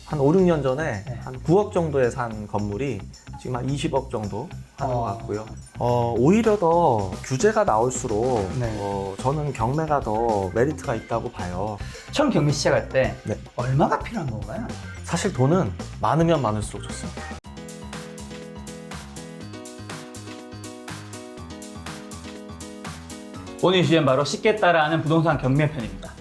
한 5, 6년 전에 네. 한 9억 정도에 산 건물이 지금 한 20억 정도 하는 것 같고요. 오히려 더 규제가 나올수록 네. 저는 경매가 더 메리트가 있다고 봐요. 처음 경매 시작할 때 네. 얼마가 필요한 건가요? 사실 돈은 많으면 많을수록 좋습니다. 오늘 주제는 바로 쉽게 따라하는 부동산 경매편입니다.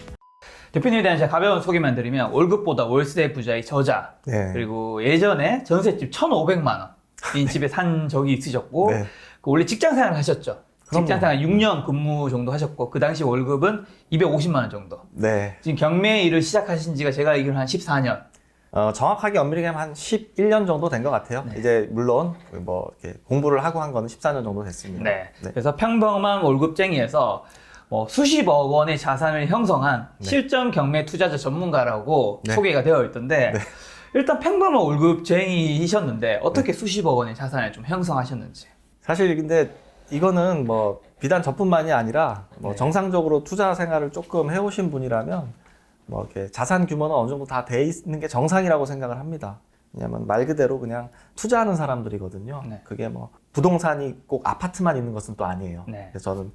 대표님에 대한 제가 가벼운 소개만 드리면 월급보다 월세 부자의 저자, 네. 그리고 예전에 전셋집 1,500만 원인 집에 산 적이 있으셨고, 네. 원래 직장 생활을 하셨죠. 그럼요. 직장 생활 6년 근무 정도 하셨고, 그 당시 월급은 250만 원 정도. 네. 지금 경매 일을 시작하신 지가 제가 알기로는 한 14년. 정확하게 엄밀히 하면 한 11년 정도 된 것 같아요. 네. 이제 물론 뭐 이렇게 공부를 하고 한 거는 14년 정도 됐습니다. 네. 네. 그래서 평범한 월급쟁이에서 뭐 수십억 원의 자산을 형성한 네. 실전 경매 투자자 전문가라고 네. 소개가 되어 있던데, 네. 일단 평범한 월급쟁이셨는데 어떻게 수십억 원의 자산을 좀 형성하셨는지. 사실 근데 이거는 뭐 비단 저뿐만이 아니라 뭐 네. 정상적으로 투자 생활을 조금 해오신 분이라면 뭐 이렇게 자산 규모는 어느 정도 다 돼 있는 게 정상이라고 생각을 합니다. 왜냐면 말 그대로 그냥 투자하는 사람들이거든요. 네. 그게 뭐 부동산이 꼭 아파트만 있는 것은 또 아니에요. 네. 그래서 저는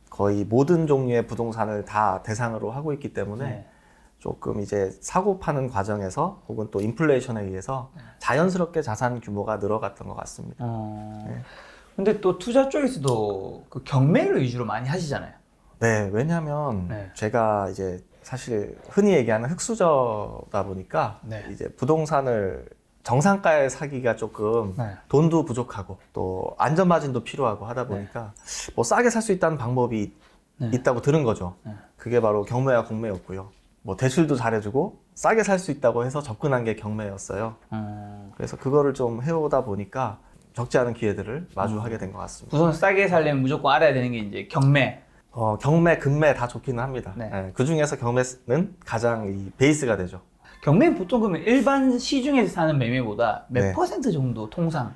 거의 모든 종류의 부동산을 다 대상으로 하고 있기 때문에 네. 조금 이제 사고 파는 과정에서 혹은 또 인플레이션에 의해서 자연스럽게 자산 규모가 늘어갔던 것 같습니다. 네. 근데 또 투자 쪽에서도 그 경매를 위주로 많이 하시잖아요. 네, 왜냐하면 네. 제가 이제 사실 흔히 얘기하는 흑수저다 보니까 네. 이제 부동산을 정상가에 사기가 조금 네. 돈도 부족하고 또 안전마진도 필요하고 하다 보니까 뭐 싸게 살 수 있다는 방법이 네. 있다고 들은 거죠. 네. 그게 바로 경매와 공매였고요. 뭐 대출도 잘해주고 싸게 살 수 있다고 해서 접근한 게 경매였어요. 그래서 그거를 좀 해오다 보니까 적지 않은 기회들을 마주하게 된 것 같습니다. 우선 싸게 살려면 무조건 알아야 되는 게 이제 경매. 경매, 금매 다 좋기는 합니다. 네. 그 중에서 경매는 가장 이 베이스가 되죠. 경매는 보통 그러면 일반 시중에서 사는 매매보다 몇 네. 퍼센트 정도 통상?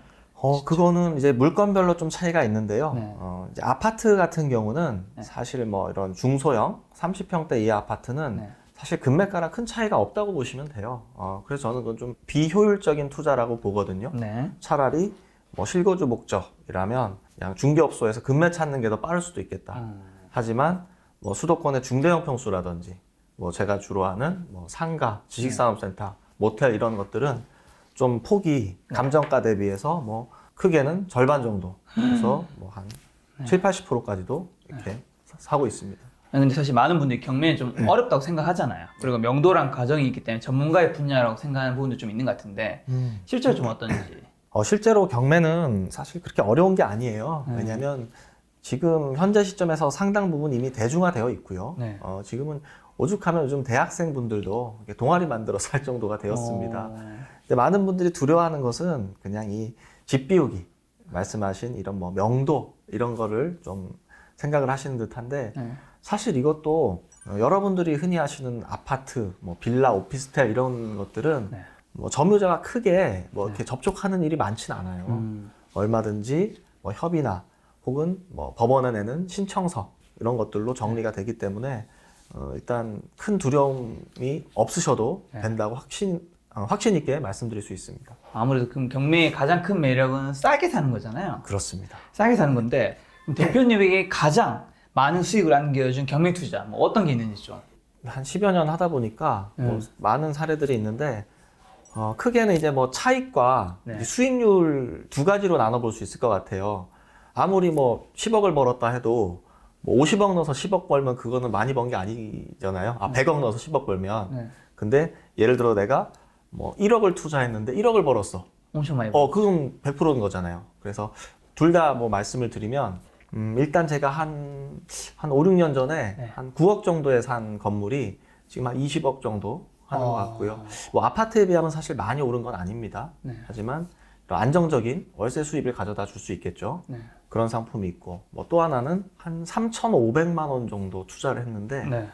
그거는 이제 물건별로 좀 차이가 있는데요. 네. 이제 아파트 같은 경우는 네. 사실 뭐 이런 중소형 30평대 이하 아파트는 네. 사실 금매가랑 큰 차이가 없다고 보시면 돼요. 그래서 저는 그건 좀 비효율적인 투자라고 보거든요. 네. 차라리 뭐 실거주 목적이라면 그냥 중개업소에서 금매 찾는 게 더 빠를 수도 있겠다. 하지만 뭐 수도권의 중대형 평수라든지 뭐 제가 주로 하는 뭐 상가, 지식산업센터, 모텔 이런 것들은 좀 폭이 감정가 대비해서 뭐 크게는 절반 정도 그래서 뭐 한 7, 80%까지도 이렇게 사고 있습니다. 근데 사실 많은 분들이 경매는 좀 어렵다고 생각하잖아요. 그리고 명도랑 과정이 있기 때문에 전문가의 분야라고 생각하는 부분도 좀 있는 것 같은데 실제로 좀 어떤지. 실제로 경매는 사실 그렇게 어려운 게 아니에요. 왜냐하면 지금 현재 시점에서 상당 부분 이미 대중화되어 있고요. 네. 지금은 오죽하면 요즘 대학생분들도 이렇게 동아리 만들어서 할 정도가 되었습니다. 근데 많은 분들이 두려워하는 것은 그냥 이 집 비우기, 말씀하신 이런 뭐 명도 이런 거를 좀 생각을 하시는 듯한데 네. 사실 이것도 여러분들이 흔히 하시는 아파트, 뭐 빌라, 오피스텔 이런 것들은 네. 뭐 점유자가 크게 뭐 이렇게 접촉하는 일이 많지는 않아요. 얼마든지 뭐 협의나 혹은 뭐 법원에 내는 신청서 이런 것들로 정리가 되기 때문에 일단 큰 두려움이 없으셔도 네. 된다고 확신 있게 말씀드릴 수 있습니다. 아무래도 그럼 경매의 가장 큰 매력은 싸게 사는 거잖아요. 그렇습니다. 싸게 사는 건데 그럼 대표님에게 가장 많은 수익을 안겨준 경매 투자 뭐 어떤 게 있는지 좀. 한 10여 년 하다 보니까 뭐 많은 사례들이 있는데 크게는 이제 뭐 차익과 네. 이 수익률 두 가지로 나눠볼 수 있을 것 같아요. 아무리 뭐 10억을 벌었다 해도 뭐 50억 넣어서 10억 벌면 그거는 많이 번 게 아니잖아요. 100억 넣어서 10억 벌면. 네. 근데 예를 들어 내가 뭐 1억을 투자했는데 1억을 벌었어. 엄청 많이 그건 100%인 거잖아요. 그래서 둘 다 뭐 말씀을 드리면 일단 제가 한 5, 6년 전에 네. 한 9억 정도에 산 건물이 지금 한 20억 정도 하는 것 같고요. 뭐 아파트에 비하면 사실 많이 오른 건 아닙니다. 네. 하지만 이런 안정적인 월세 수입을 가져다 줄 수 있겠죠. 네. 그런 상품이 있고 뭐 또 하나는 한 3,500만 원 정도 투자를 했는데 네.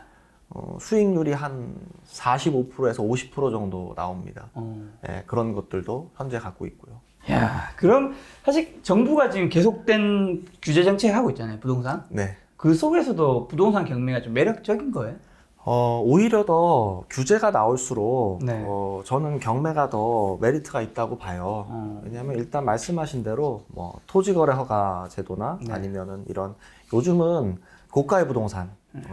수익률이 한 45%에서 50% 정도 나옵니다. 네, 그런 것들도 현재 갖고 있고요. 야, 그럼 사실 정부가 지금 계속된 규제 정책 하고 있잖아요, 부동산. 네. 그 속에서도 부동산 경매가 좀 매력적인 거예요? 오히려 더 규제가 나올수록 네. 저는 경매가 더 메리트가 있다고 봐요. 왜냐하면 일단 말씀하신 대로 뭐 토지거래 허가 제도나 네. 아니면은 이런 요즘은 고가의 부동산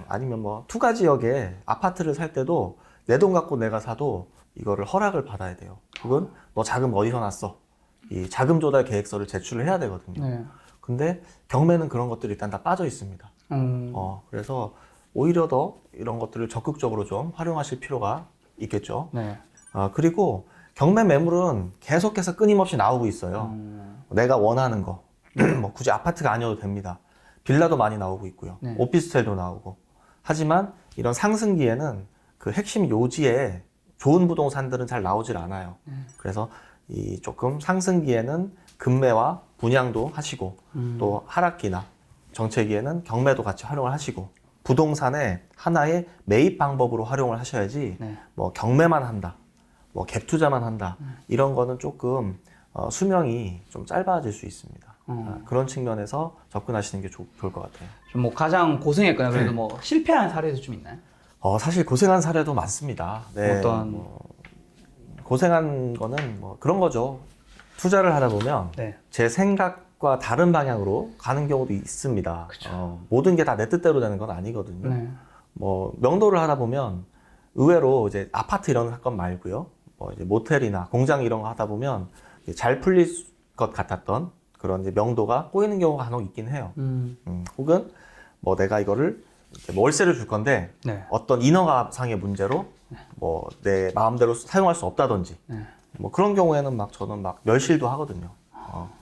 아니면 뭐 투가 지역에 아파트를 살 때도 내 돈 갖고 내가 사도 이거를 허락을 받아야 돼요. 그건 너 자금 어디서 났어? 이 자금 조달 계획서를 제출을 해야 되거든요. 네. 근데 경매는 그런 것들이 일단 다 빠져 있습니다. 그래서 오히려 더 이런 것들을 적극적으로 좀 활용하실 필요가 있겠죠. 네. 그리고 경매 매물은 계속해서 끊임없이 나오고 있어요. 내가 원하는 거, 뭐 굳이 아파트가 아니어도 됩니다. 빌라도 많이 나오고 있고요. 네. 오피스텔도 나오고. 하지만 이런 상승기에는 그 핵심 요지에 좋은 부동산들은 잘 나오질 않아요. 그래서 이 조금 상승기에는 급매와 분양도 하시고 또 하락기나 정체기에는 경매도 같이 활용을 하시고 부동산의 하나의 매입 방법으로 활용을 하셔야지 네. 뭐 경매만 한다, 뭐 갭 투자만 한다 이런 거는 조금 수명이 좀 짧아질 수 있습니다. 그런 측면에서 접근하시는 게 좋을 것 같아요. 좀 뭐 가장 고생했거나 그래도 뭐 실패한 사례도 좀 있나요? 사실 고생한 사례도 많습니다. 네, 어떤 뭐 고생한 거는 뭐 그런 거죠. 투자를 하다 보면 네. 제 생각과 다른 방향으로 가는 경우도 있습니다. 모든 게 다 내 뜻대로 되는 건 아니거든요. 네. 뭐 명도를 하다 보면 의외로 이제 아파트 이런 사건 말고요. 뭐 이제 모텔이나 공장 이런 거 하다 보면 잘 풀릴 것 같았던 그런 이제 명도가 꼬이는 경우가 간혹 있긴 해요. 혹은 뭐 내가 이거를 이제 뭐 월세를 줄 건데 네. 어떤 인허가상의 문제로 뭐 내 마음대로 사용할 수 없다든지 네. 뭐 그런 경우에는 막 저는 막 멸실도 하거든요.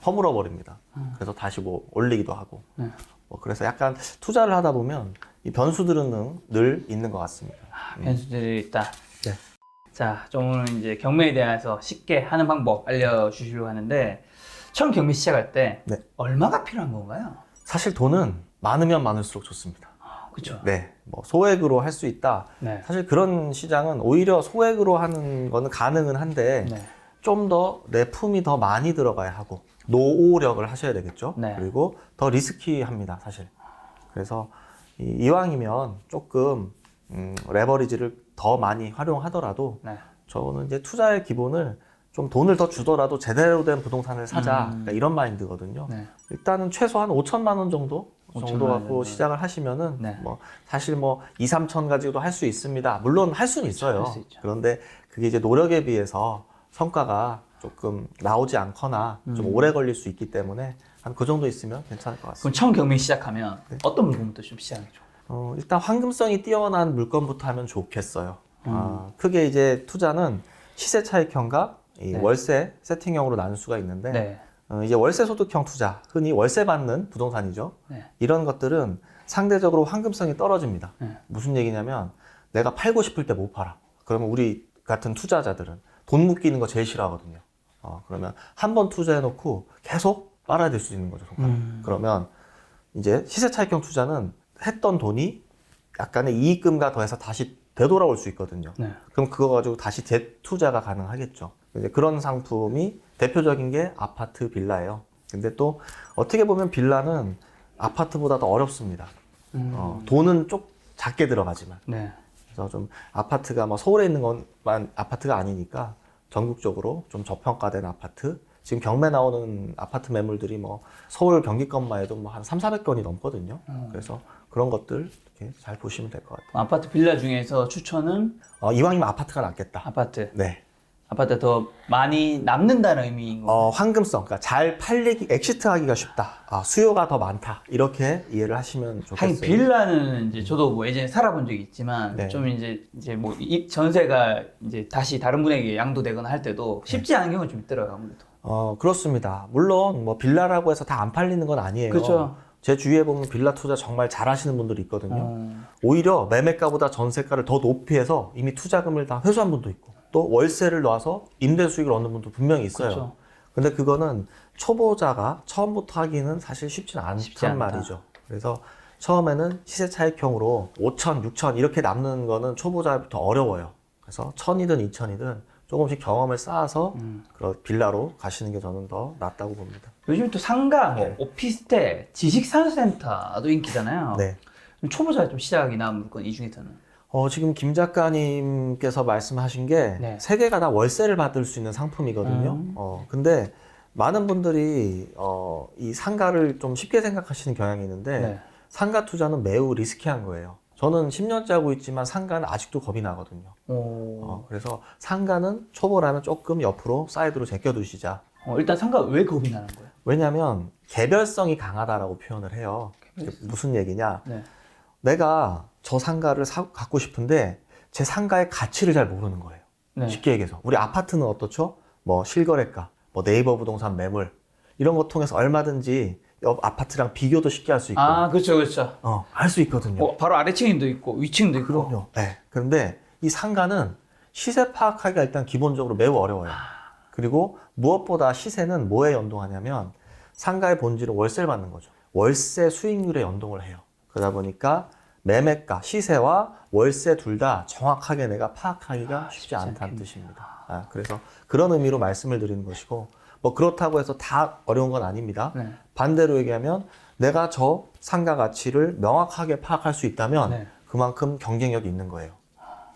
허물어 버립니다. 그래서 다시 뭐 올리기도 하고. 네. 뭐 그래서 약간 투자를 하다 보면 이 변수들은 늘 있는 것 같습니다. 변수들이 있다. 네. 자, 좀 오늘 이제 경매에 대해서 쉽게 하는 방법 알려주시려고 하는데 처음 경매 시작할 때 네. 얼마가 필요한 건가요? 사실 돈은 많으면 많을수록 좋습니다. 그렇죠. 네, 뭐 소액으로 할 수 있다. 네. 사실 그런 시장은 오히려 소액으로 하는 거는 가능은 한데 네. 좀 더 내 품이 더 많이 들어가야 하고 노후력을 하셔야 되겠죠. 네. 그리고 더 리스키합니다, 사실. 그래서 이왕이면 조금 레버리지를 더 많이 활용하더라도 네. 저는 이제 투자의 기본을 좀 돈을 더 주더라도 제대로 된 부동산을 사자 그러니까 이런 마인드거든요. 네. 일단은 최소한 5천만 원 정도 5천만 갖고 원 정도. 시작을 하시면은 네. 뭐 사실 뭐 2, 3천 가지고도 할 수 있습니다. 물론 할 수는 있어요. 할 수 있죠. 그런데 그게 이제 노력에 비해서 성과가 조금 나오지 않거나 좀 오래 걸릴 수 있기 때문에 한 그 정도 있으면 괜찮을 것 그럼 같습니다. 처음 경매 시작하면 어떤 물건부터 좀 시작하죠? 일단 황금성이 뛰어난 물건부터 하면 좋겠어요. 크게 이제 투자는 시세 차익형과 이 네. 월세 세팅형으로 나눌 수가 있는데 네. 이제 월세 소득형 투자, 흔히 월세 받는 부동산이죠. 네. 이런 것들은 상대적으로 황금성이 떨어집니다. 네. 무슨 얘기냐면 내가 팔고 싶을 때 못 팔아. 그러면 우리 같은 투자자들은 돈 묶이는 거 제일 싫어하거든요. 그러면 한 번 투자해놓고 계속 빨아야 될 수 있는 거죠. 손가락. 그러면 이제 시세 차익형 투자는 했던 돈이 약간의 이익금과 더해서 다시 되돌아올 수 있거든요. 네. 그럼 그거 가지고 다시 재투자가 가능하겠죠. 이제 그런 상품이 대표적인 게 아파트 빌라예요. 근데 또 어떻게 보면 빌라는 아파트보다 더 어렵습니다. 돈은 좀 작게 들어가지만. 네. 그래서 좀 아파트가 뭐 서울에 있는 것만 아파트가 아니니까 전국적으로 좀 저평가된 아파트. 지금 경매 나오는 아파트 매물들이 뭐 서울 경기권만 해도 뭐 한 300~400건이 넘거든요. 그래서 그런 것들 이렇게 잘 보시면 될 것 같아요. 아파트 빌라 중에서 추천은 이왕이면 아파트가 낫겠다. 아파트. 네. 아파트 더 많이 남는다는 의미인 거. 황금성, 그러니까 잘 팔리기, 엑시트하기가 쉽다. 수요가 더 많다. 이렇게 이해를 하시면 좋겠어요. 하긴 빌라는 이제 저도 뭐 예전에 살아본 적이 있지만 네. 좀 이제 뭐 전세가 이제 다시 다른 분에게 양도되거나 할 때도 쉽지 않은 경우가 좀 있더라고요, 아무래도. 그렇습니다. 물론 뭐 빌라라고 해서 다 안 팔리는 건 아니에요. 그렇죠. 제 주위에 보면 빌라 투자 정말 잘하시는 분들이 있거든요. 오히려 매매가보다 전세가를 더 높이 해서 이미 투자금을 다 회수한 분도 있고 또 월세를 놔서 임대 수익을 얻는 분도 분명히 있어요. 그렇죠. 근데 그거는 초보자가 처음부터 하기는 사실 쉽지 쉽지 않단 않다. 말이죠. 그래서 처음에는 시세 차익형으로 5천, 6천 이렇게 남는 거는 초보자부터 어려워요. 그래서 1,000이든 2,000이든 조금씩 경험을 쌓아서 그런 빌라로 가시는 게 저는 더 낫다고 봅니다. 요즘 또 상가, 뭐 네. 오피스텔, 지식산센터도 인기잖아요. 네. 좀 초보자가 좀 시작이 나은 물건 이 중에서는. 지금 김 작가님께서 말씀하신 게 네. 세 개가 다 월세를 받을 수 있는 상품이거든요. 근데 많은 분들이 이 상가를 좀 쉽게 생각하시는 경향이 있는데 네. 상가 투자는 매우 리스키한 거예요. 저는 10년째 하고 있지만 상가는 아직도 겁이 나거든요. 그래서 상가는 초보라면 조금 옆으로 사이드로 제껴두시자. 일단 상가 왜 겁이 나는 거예요? 왜냐하면 개별성이 강하다라고 표현을 해요. 무슨 얘기냐? 네. 내가 저 상가를 갖고 싶은데 제 상가의 가치를 잘 모르는 거예요. 네. 쉽게 얘기해서 우리 아파트는 어떻죠? 뭐 실거래가, 뭐 네이버 부동산 매물 이런 거 통해서 얼마든지 옆 아파트랑 비교도 쉽게 할 수 있고, 그렇죠, 그렇죠. 알 수 있거든요. 바로 아래층도 있고 위층도 있고. 그럼요. 네. 그런데 이 상가는 시세 파악하기가 일단 기본적으로 매우 어려워요. 그리고 무엇보다 시세는 뭐에 연동하냐면 상가의 본질은 월세를 받는 거죠. 월세 수익률에 연동을 해요. 그러다 보니까 매매가, 시세와 월세 둘 다 정확하게 내가 파악하기가 쉽지 않다는 뜻입니다. 그래서 그런 의미로 말씀을 드리는 것이고, 뭐 그렇다고 해서 다 어려운 건 아닙니다. 네. 반대로 얘기하면 내가 저 상가 가치를 명확하게 파악할 수 있다면 네. 그만큼 경쟁력이 있는 거예요.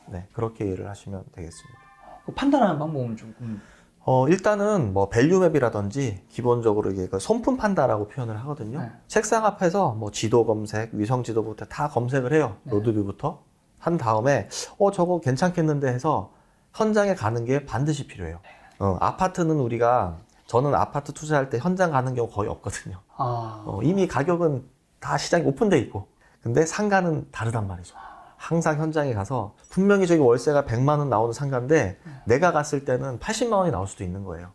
네, 그렇게 이해를 하시면 되겠습니다. 그 판단하는 방법은 좀 일단은 뭐 밸류맵이라든지 기본적으로 이게 그 손품 판다라고 표현을 하거든요. 네. 책상 앞에서 뭐 지도 검색, 위성 지도부터 다 검색을 해요. 네. 로드뷰부터 한 다음에 저거 괜찮겠는데 해서 현장에 가는 게 반드시 필요해요. 아파트는 저는 아파트 투자할 때 현장 가는 경우 거의 없거든요. 이미 가격은 다 시장이 오픈돼 있고, 근데 상가는 다르단 말이죠. 항상 현장에 가서 분명히 저기 월세가 100만 원 나오는 상가인데 내가 갔을 때는 80만 원이 나올 수도 있는 거예요.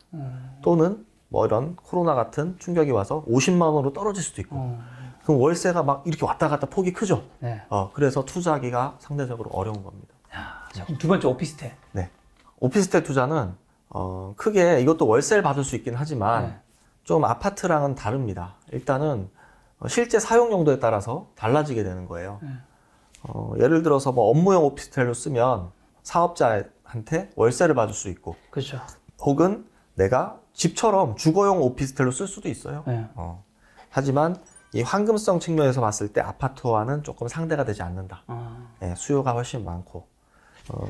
또는 뭐 이런 코로나 같은 충격이 와서 50만 원으로 떨어질 수도 있고. 그럼 월세가 막 이렇게 왔다 갔다 폭이 크죠. 네. 그래서 투자하기가 상대적으로 어려운 겁니다. 그럼 두 번째 오피스텔. 네. 오피스텔 투자는 크게 이것도 월세를 받을 수 있긴 하지만 네. 좀 아파트랑은 다릅니다. 일단은 실제 사용 용도에 따라서 달라지게 되는 거예요. 네. 예를 들어서 뭐 업무용 오피스텔로 쓰면 사업자한테 월세를 받을 수 있고, 그렇죠. 혹은 내가 집처럼 주거용 오피스텔로 쓸 수도 있어요. 네. 하지만 이 황금성 측면에서 봤을 때 아파트와는 조금 상대가 되지 않는다. 네, 수요가 훨씬 많고.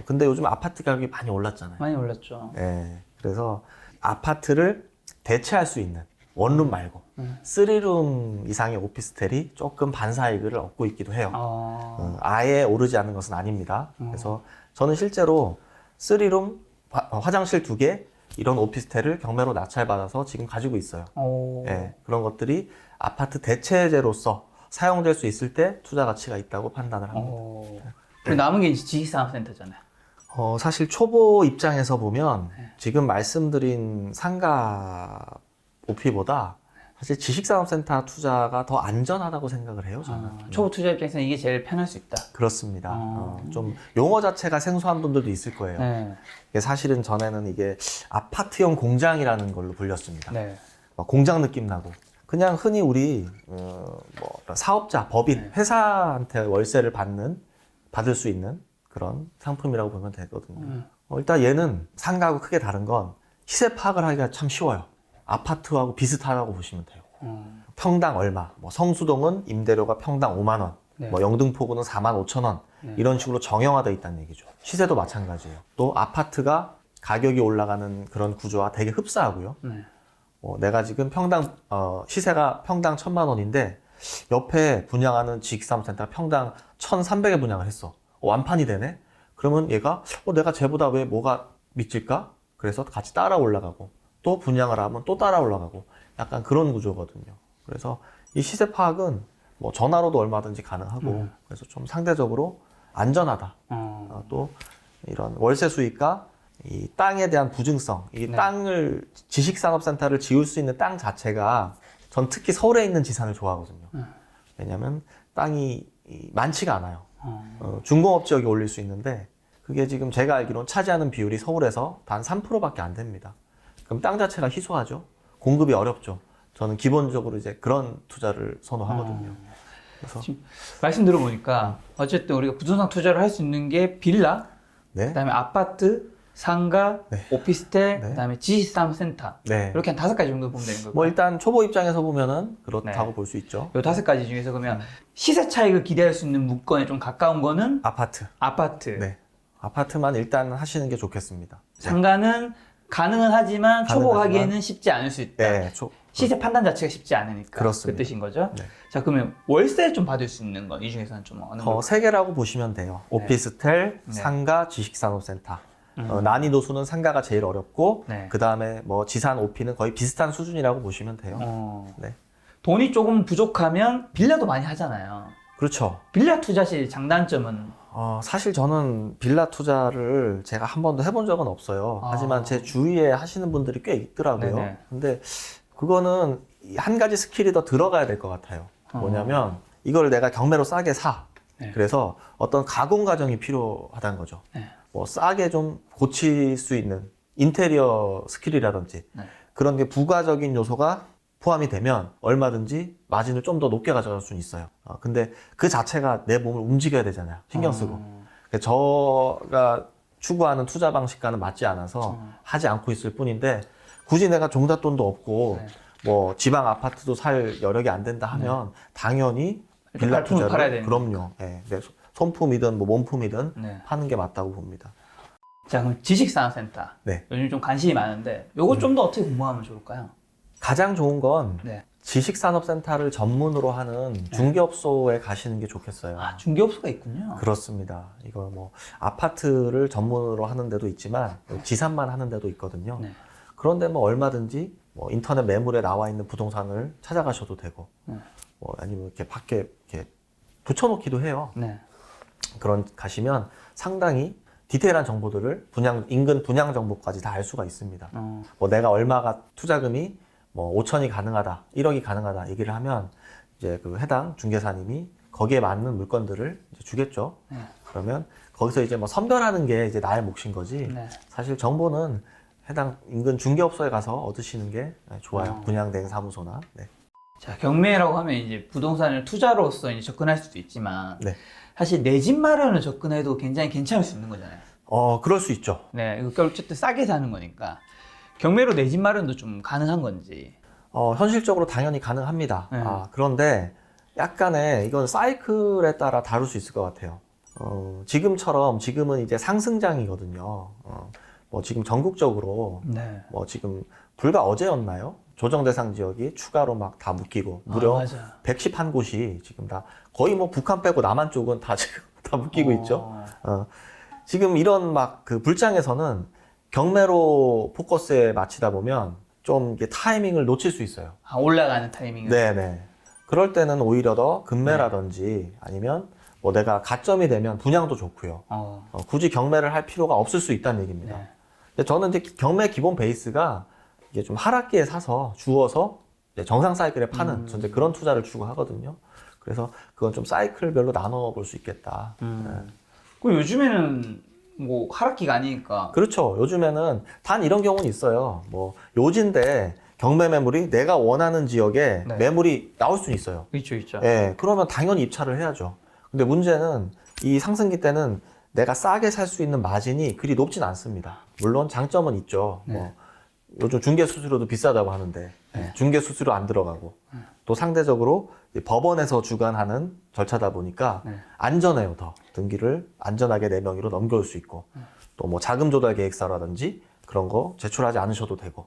근데 요즘 아파트 가격이 많이 올랐잖아요. 많이 올랐죠. 네, 그래서 아파트를 대체할 수 있는 원룸 말고 3룸 이상의 오피스텔이 조금 반사이익을 얻고 있기도 해요. 아예 오르지 않는 것은 아닙니다. 그래서 저는 실제로 3룸 화장실 2개 이런 오피스텔을 경매로 낙찰받아서 지금 가지고 있어요. 네, 그런 것들이 아파트 대체제로서 사용될 수 있을 때 투자 가치가 있다고 판단을 합니다. 그리고 남은 게 이제 지식산업센터잖아요. 사실 초보 입장에서 보면 지금 말씀드린 상가 오피보다 사실 지식산업센터 투자가 더 안전하다고 생각을 해요, 저는. 초보 투자 입장에서는 이게 제일 편할 수 있다. 그렇습니다. 좀 용어 자체가 생소한 분들도 있을 거예요. 네. 이게 사실은 전에는 이게 아파트형 공장이라는 걸로 불렸습니다. 네. 막 공장 느낌 나고. 그냥 흔히 우리 뭐 사업자, 법인, 회사한테 월세를 받을 수 있는 그런 상품이라고 보면 되거든요. 일단 얘는 상가하고 크게 다른 건 시세 파악을 하기가 참 쉬워요. 아파트하고 비슷하다고 보시면 돼요. 평당 얼마, 뭐 성수동은 임대료가 평당 5만 원, 네. 뭐 영등포구는 4만 5천 원, 이런 식으로 정형화되어 있다는 얘기죠. 시세도 마찬가지예요. 또 아파트가 가격이 올라가는 그런 구조와 되게 흡사하고요. 내가 지금 시세가 평당 1,000만 원인데 옆에 분양하는 지식산업센터가 평당 1,300에 분양을 했어. 완판이 되네? 그러면 얘가 내가 쟤보다 왜 뭐가 미칠까? 그래서 같이 따라 올라가고, 또 분양을 하면 또 따라 올라가고, 약간 그런 구조거든요. 그래서 이 시세 파악은 뭐 전화로도 얼마든지 가능하고, 그래서 좀 상대적으로 안전하다. 또 이런 월세 수익과 이 땅에 대한 부증성, 이 땅을 지식산업센터를 지을 수 있는 땅 자체가 전 특히 서울에 있는 지산을 좋아하거든요. 왜냐하면 땅이 많지가 않아요. 중공업 지역에 올릴 수 있는데 그게 지금 제가 알기로는 차지하는 비율이 서울에서 단 3%밖에 안 됩니다. 그럼 땅 자체가 희소하죠. 공급이 어렵죠. 저는 기본적으로 이제 그런 투자를 선호하거든요. 그래서 지금 말씀 들어보니까 어쨌든 우리가 부동산 투자를 할 수 있는 게 빌라, 네, 그다음에 아파트, 상가, 네. 오피스텔, 네. 그다음에 지식산업센터 네. 이렇게 한 5가지 정도 보면 되는 거고. 뭐 일단 초보 입장에서 보면은 그렇다고 네. 볼 수 있죠. 요 5가지 중에서 그러면 시세 차익을 기대할 수 있는 물건에 좀 가까운 거는 아파트. 아파트. 네. 아파트만 일단 하시는 게 좋겠습니다. 네. 상가는 가능은 하지만 초보 가능하지만- 가기에는 쉽지 않을 수 있다. 네. 시세 판단 자체가 쉽지 않으니까. 그렇습니다. 그 뜻인 거죠. 네. 자, 그러면 월세 좀 받을 수 있는 거 이 중에서는 좀 어느 거? 세 개라고 보시면 돼요. 오피스텔, 네. 상가, 지식산업센터. 난이도 수는 상가가 제일 어렵고 네. 그 다음에 뭐 지산, 오피는 거의 비슷한 수준이라고 보시면 돼요. 네. 돈이 조금 부족하면 빌라도 많이 하잖아요. 그렇죠. 빌라 투자 시 장단점은 사실 저는 빌라 투자를 제가 한 번도 해본 적은 없어요. 아. 하지만 제 주위에 하시는 분들이 꽤 있더라고요. 네네. 근데 그거는 한 가지 스킬이 더 들어가야 될 것 같아요. 뭐냐면 이걸 내가 경매로 싸게 사. 네. 그래서 어떤 가공 과정이 필요하다는 거죠. 네. 뭐 싸게 좀 고칠 수 있는 인테리어 스킬이라든지 네. 그런 게 부가적인 요소가 포함이 되면 얼마든지 마진을 좀 더 높게 가져갈 수는 있어요. 근데 그 자체가 내 몸을 움직여야 되잖아요. 신경 쓰고. 저가 추구하는 투자 방식과는 맞지 않아서 하지 않고 있을 뿐인데 굳이 내가 종잣돈도 없고 네. 뭐 지방 아파트도 살 여력이 안 된다 하면 당연히 빌라 발품을 팔아야 투자를 되는 그럼요. 네. 손품이든 뭐 몸품이든 네. 파는 게 맞다고 봅니다. 자, 그럼 지식산업센터. 네. 요즘 좀 관심이 많은데 요거 좀 더 어떻게 공부하면 좋을까요? 가장 좋은 건 네. 지식산업센터를 전문으로 하는 중개업소에 가시는 게 좋겠어요. 아, 중개업소가 있군요. 그렇습니다. 이거 뭐 아파트를 전문으로 하는 데도 있지만 지산만 하는 데도 있거든요. 네. 그런데 뭐 얼마든지 뭐 인터넷 매물에 나와 있는 부동산을 찾아가셔도 되고 네. 뭐 아니면 이렇게 밖에 이렇게 붙여놓기도 해요. 네. 그런 가시면 상당히 디테일한 정보들을 인근 분양 정보까지 다 알 수가 있습니다. 뭐 내가 얼마가 투자금이 뭐 5천이 가능하다, 1억이 가능하다 얘기를 하면 이제 그 해당 중개사님이 거기에 맞는 물건들을 이제 주겠죠. 네. 그러면 거기서 이제 뭐 선별하는 게 이제 나의 몫인 거지. 네. 사실 정보는 해당 인근 중개업소에 가서 얻으시는 게 좋아요. 분양대행 사무소나. 네. 자, 경매라고 하면 이제 부동산을 투자로서 이제 접근할 수도 있지만 네. 사실 내 집 마련을 접근해도 굉장히 괜찮을 수 있는 거잖아요. 그럴 수 있죠. 네, 이거 어쨌든 싸게 사는 거니까 경매로 내 집 마련도 좀 가능한 건지. 현실적으로 당연히 가능합니다. 네. 그런데 약간의 이건 사이클에 따라 다룰 수 있을 것 같아요. 지금은 이제 상승장이거든요. 뭐 지금 전국적으로 네. 뭐 지금 불과 어제였나요? 조정 대상 지역이 추가로 막 다 묶이고 무려 맞아. 111곳이 지금 다 거의 뭐 북한 빼고 남한 쪽은 다 지금 다 묶이고 있죠. 지금 이런 막 그 불장에서는 경매로 포커스에 맞추다 보면 좀 이게 타이밍을 놓칠 수 있어요. 올라가는 타이밍을. 네네. 그럴 때는 오히려 더 금매라든지 아니면 뭐 내가 가점이 되면 분양도 좋고요. 굳이 경매를 할 필요가 없을 수 있다는 얘기입니다. 네. 근데 저는 이제 경매 기본 베이스가 이게 좀 하락기에 사서 주워서 이제 정상 사이클에 파는 전 이제 그런 투자를 추구하거든요. 그래서 그건 좀 사이클별로 나눠 볼 수 있겠다. 그리고 요즘에는 뭐 하락기가 아니니까. 그렇죠. 요즘에는 단 이런 경우는 있어요. 뭐 요지인데 경매 매물이 내가 원하는 지역에 네. 매물이 나올 수는 있어요. 있죠, 있죠. 예, 그러면 당연히 입찰을 해야죠. 근데 문제는 이 상승기 때는 내가 싸게 살 수 있는 마진이 그리 높진 않습니다. 물론 장점은 있죠. 네. 뭐 요즘 중개 수수료도 비싸다고 하는데 네. 중개 수수료 안 들어가고 또 상대적으로 법원에서 주관하는 절차다 보니까 네. 안전해요. 더 등기를 안전하게 내 명의로 넘겨올 수 있고 또 뭐 자금 조달 계획서라든지 그런 거 제출하지 않으셔도 되고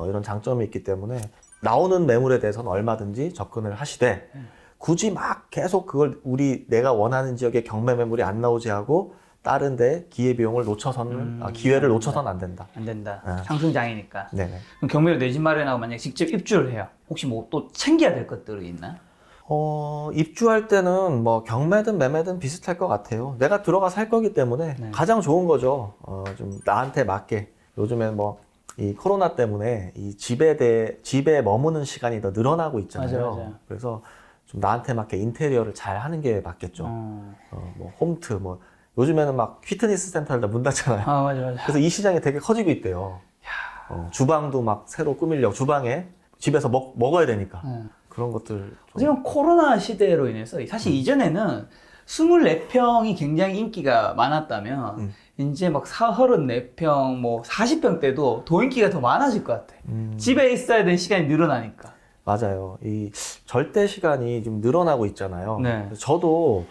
이런 장점이 있기 때문에 나오는 매물에 대해서는 얼마든지 접근을 하시되 굳이 막 계속 그걸 내가 원하는 지역에 경매 매물이 안 나오지 하고 다른 데 기회비용을 놓쳐서는 기회를 놓쳐서는 안 된다. 안 된다. 네. 상승장이니까. 네네. 그럼 경매로 내 집 마련하고 만약에 직접 입주를 해요. 혹시 뭐 또 챙겨야 될 것들이 있나? 입주할 때는 뭐 경매든 매매든 비슷할 것 같아요. 내가 들어가 살 거기 때문에 네. 가장 좋은 거죠. 좀 나한테 맞게. 요즘엔 뭐 이 코로나 때문에 이 집에 머무는 시간이 더 늘어나고 있잖아요. 맞아요. 그래서 좀 나한테 맞게 인테리어를 잘 하는 게 맞겠죠. 뭐 홈트, 뭐 요즘에는 막 피트니스 센터들 문 닫잖아요. 맞아. 그래서 이 시장이 되게 커지고 있대요. 주방도 막 새로 꾸밀려고 주방에 집에서 먹어야 되니까 그런 것들. 좀. 지금 코로나 시대로 인해서 사실 이전에는 24평이 굉장히 인기가 많았다면 이제 막 34평, 뭐 40평 때도 도인기가 더 많아질 것 같아. 집에 있어야 되는 시간이 늘어나니까. 맞아요. 이 절대 시간이 좀 늘어나고 있잖아요. 네. 그래서 저도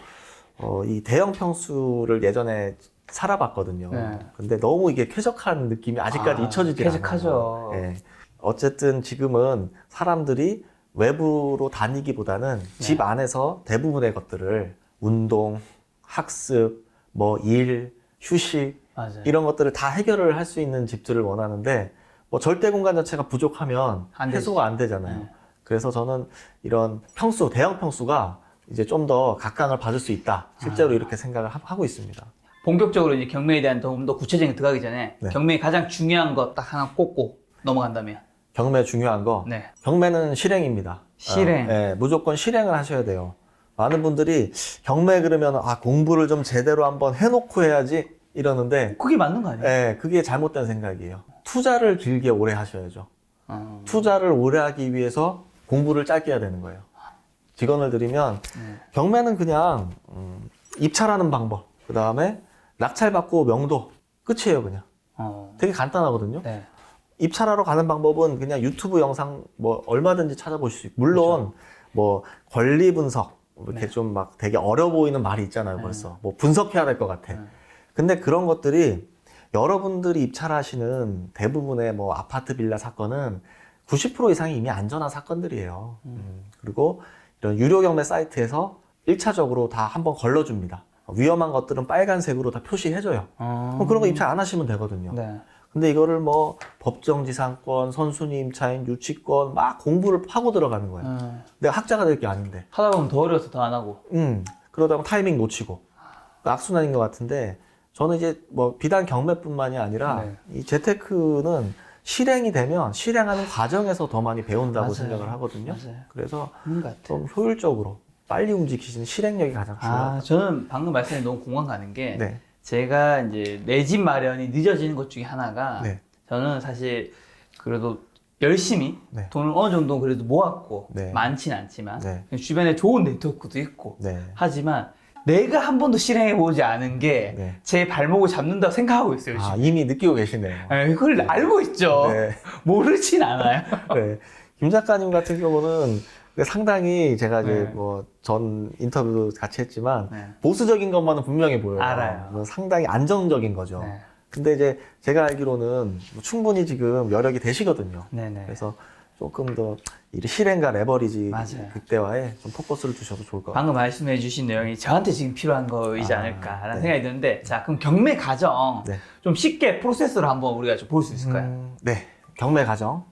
이 대형 평수를 예전에 살아봤거든요. 네. 근데 너무 이게 쾌적한 느낌이 아직까지 잊혀지지 않아요. 쾌적하죠. 예. 어쨌든 지금은 사람들이 외부로 다니기보다는 집 안에서 대부분의 것들을 운동, 학습, 뭐 일, 휴식 맞아요. 이런 것들을 다 해결을 할 수 있는 집들을 원하는데 뭐 절대 공간 자체가 부족하면 안 되지. 해소가 안 되잖아요. 네. 그래서 저는 이런 평수, 대형 평수가 이제 좀 더 각광을 받을 수 있다. 실제로 이렇게 생각을 하고 있습니다. 본격적으로 이제 경매에 대한 좀 더 구체적인 게 들어가기 전에 네. 경매의 가장 중요한 거 딱 하나 꼽고 넘어간다면. 경매 중요한 거. 네. 경매는 실행입니다. 실행. 무조건 실행을 하셔야 돼요. 많은 분들이 경매 그러면 공부를 좀 제대로 한번 해놓고 해야지 이러는데 그게 맞는 거 아니에요? 그게 잘못된 생각이에요. 투자를 길게 오래 하셔야죠. 투자를 오래 하기 위해서 공부를 짧게 해야 되는 거예요. 직원을 드리면 경매는 그냥 입찰하는 방법, 그 다음에 낙찰받고 명도 끝이에요. 그냥 되게 간단하거든요. 네. 입찰하러 가는 방법은 그냥 유튜브 영상 뭐 얼마든지 찾아보실 수 있고, 물론 뭐 권리 분석 이렇게 좀 막 되게 어려 보이는 말이 있잖아요. 벌써 뭐 분석해야 될 것 같아. 근데 그런 것들이 여러분들이 입찰하시는 대부분의 뭐 아파트 빌라 사건은 90% 이상이 이미 안전한 사건들이에요. 그리고 이런 유료 경매 사이트에서 1차적으로 다 한번 걸러줍니다. 위험한 것들은 빨간색으로 다 표시해줘요. 그럼 그런 거 입찰 안 하시면 되거든요. 네. 근데 이거를 뭐 법정지상권, 선순위 임차인, 유치권 막 공부를 하고 들어가는 거예요. 내가 학자가 될 게 아닌데. 하다 보면 더 어려워서 더 안 하고. 그러다 보면 타이밍 놓치고. 악순환인 것 같은데, 저는 이제 뭐 비단 경매뿐만이 아니라 네. 이 재테크는 실행이 되면 실행하는 과정에서 더 많이 배운다고 맞아요. 생각을 하거든요. 맞아요. 그래서 그런 것 같아요. 좀 효율적으로 빨리 움직이시는 실행력이 가장 중요하다. 저는 방금 말씀에 너무 공감 가는 게 네. 제가 이제 내 집 마련이 늦어지는 것 중에 하나가 네. 저는 사실 그래도 열심히 네. 돈을 어느 정도 그래도 모았고 네. 많지는 않지만 네. 주변에 좋은 네트워크도 있고 네. 하지만 내가 한 번도 실행해 보지 않은 게 네. 제 발목을 잡는다고 생각하고 있어요. 요즘. 이미 느끼고 계시네요. 그걸 알고 있죠. 네. 모르진 않아요. 네. 김 작가님 같은 경우는 상당히 제가 이제 네. 뭐 전 인터뷰도 같이 했지만 네. 보수적인 것만은 분명히 보여요. 알아요. 상당히 안정적인 거죠. 네. 근데 이제 제가 알기로는 충분히 지금 여력이 되시거든요. 네네. 그래서 조금 더 이 실행과 레버리지 맞아요. 극대화에 좀 포커스를 두셔도 좋을 것 같아요. 방금 말씀해 주신 내용이 저한테 지금 필요한 거이지 않을까라는 네. 생각이 드는데 자 그럼 경매 과정 네. 좀 쉽게 프로세스로 한번 우리가 좀 볼 수 있을까요? 네. 경매 과정.